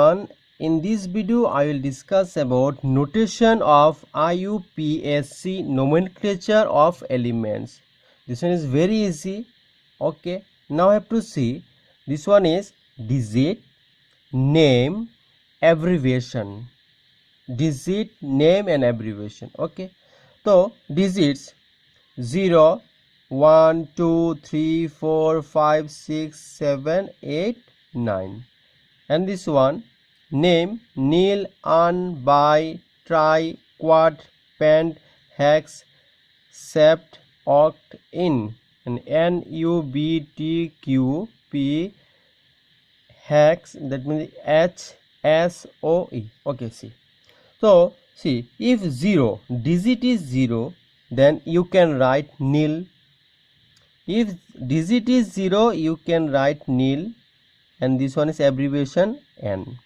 everyone, in this video I will discuss about notation of IUPAC nomenclature of elements. This one is very easy. Okay, now I have to see this one is digit, name, abbreviation. Digit, name and abbreviation. Okay, so digits 0, 1, 2, 3, 4, 5, 6, 7, 8, 9. And this one name nil, un, bi, tri, quad, pent, hex, sept, oct, in, and NUBTQP hex, that means HSOE. Okay, see. So see, if 0 digit is 0, then you can write nil. If digit is 0, you can write nil, and this one is abbreviation N.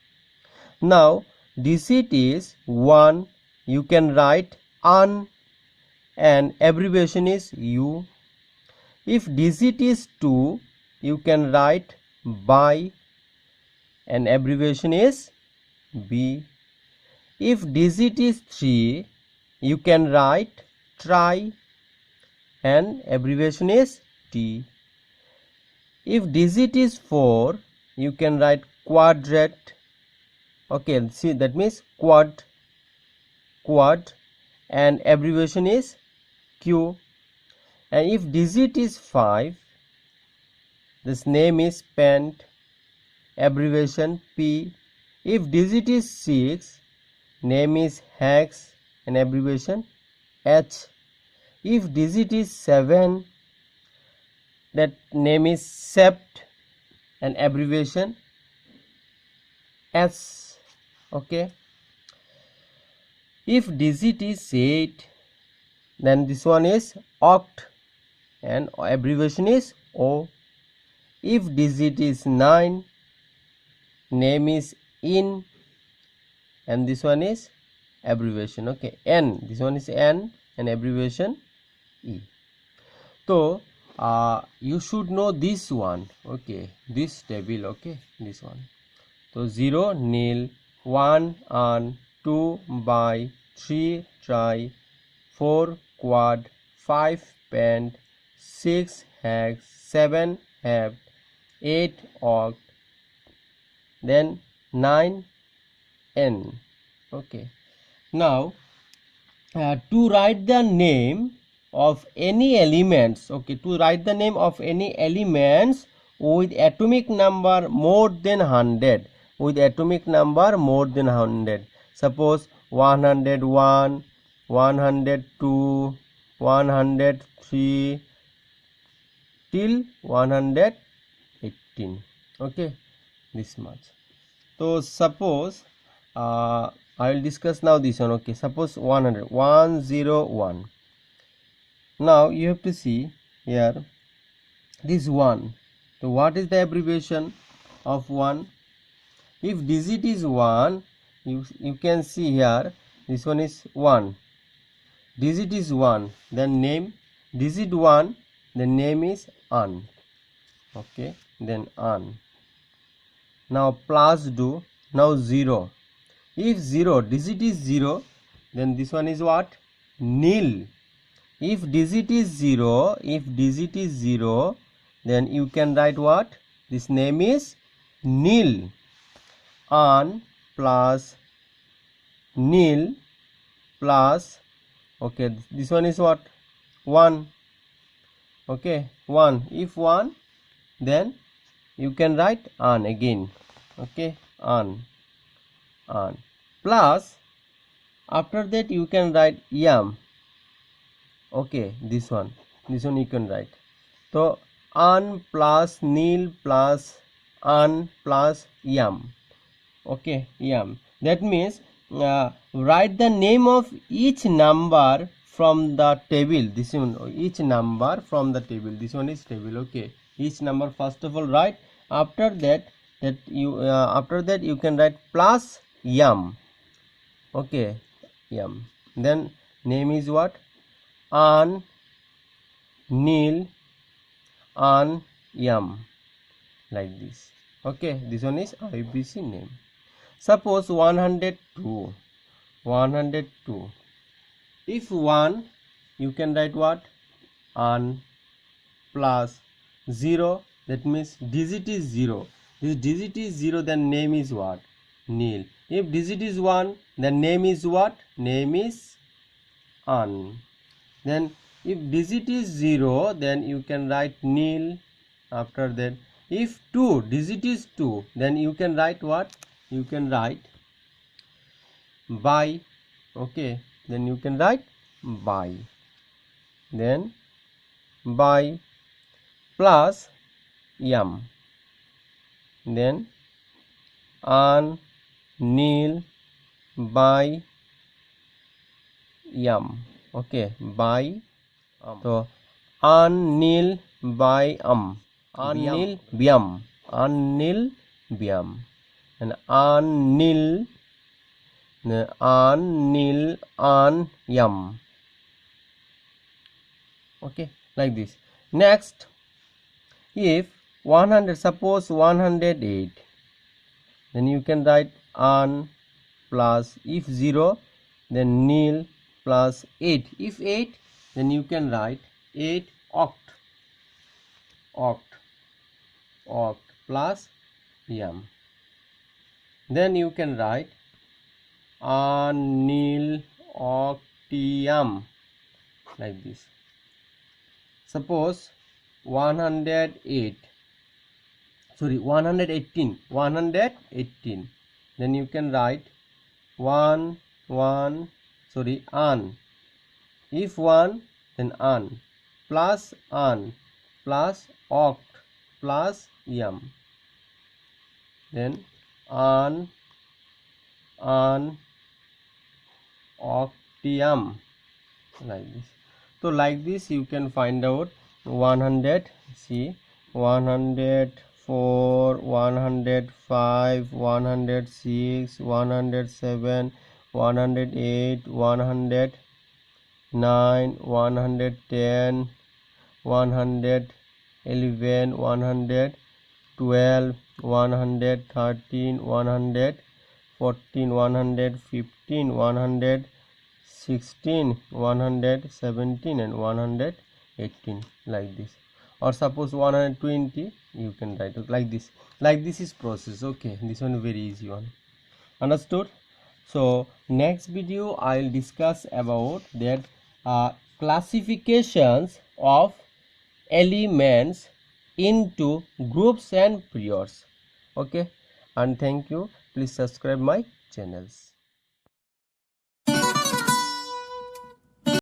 Now digit is 1, you can write un, and abbreviation is U. If digit is 2, you can write bi, and abbreviation is B. If digit is 3, you can write tri, and abbreviation is T. If digit is 4, you can write quadrat. Okay, see, that means quad, and abbreviation is Q. And if digit is 5, this name is pent, abbreviation P. If digit is 6, name is hex, and abbreviation H. If digit is 7, that name is sept, and abbreviation S. Okay. If digit is 8, then this one is oct, and abbreviation is O. If digit is 9, name is in, and this one is abbreviation, okay, N. This one is N, and abbreviation E. So you should know this one, okay, this table, okay, this one. So 0 nil, 1 un, 2 bi, 3 tri, 4 quad, 5 pent, 6 hex, 7 hept, 8 oct, then 9 N. Okay, now to write the name of any elements, okay, to write the name of any elements with atomic number more than 100, with atomic number more than 100, suppose 101, 102, 103 till 118. Okay, this much. So suppose I will discuss now this one. Okay, suppose 100, 101. Now you have to see here this 1. So what is the abbreviation of 1? If digit is 1, you can see here this one is 1. Digit is 1, then name, digit 1, the name is un. Okay, then un. Now plus do, now 0. If 0 digit is 0, then this one is what? Nil. If digit is 0, then you can write what? This name is nil. Un plus nil plus, okay, this one is what? 1. Okay, 1. If 1, then you can write un again. Okay, un plus, after that you can write yam. Okay, this one you can write. So un plus nil plus un plus yam. Okay, yam. That means write the name of each number from the table. This one, each number from the table. This one is table. Okay, each number first of all write. After that you can write plus yam. Okay, yam. Then name is what? Un, nil, un, yam, like this. Okay, this one is IUPAC name. Suppose 102. 102. If 1, you can write what? An plus 0, that means digit is 0. This digit is 0, then name is what? Nil. If digit is 1, then name is what? Name is an. Then if digit is 0, then you can write nil. After that, if 2, digit is 2, then you can write what? You can write by. Okay, then you can write by. Then by plus m. Then an, nil, by m. Okay, by so an, nil, by an, nil, byam, an, nil, byam, and an, nil, an, yam. Okay, like this. Next, if 100, suppose 108, then you can write an plus, if 0, then nil plus 8. If 8, then you can write 8 oct plus m. Then you can write an, nil, octium, like this. Suppose 118, then you can write an. If 1, then an plus oct plus m. Then an octium, like this. So like this you can find out 100, see 104, 105, 106, 107, 108, 109, 110, 111, 112, 113, 114, 115, 116, 117, and 118, like this. Or suppose 120, you can write it like this. Like this is process. Okay, this one very easy one. Understood? So next video I will discuss about that classifications of elements into groups and periods. Okay, and thank you. Please subscribe my channels.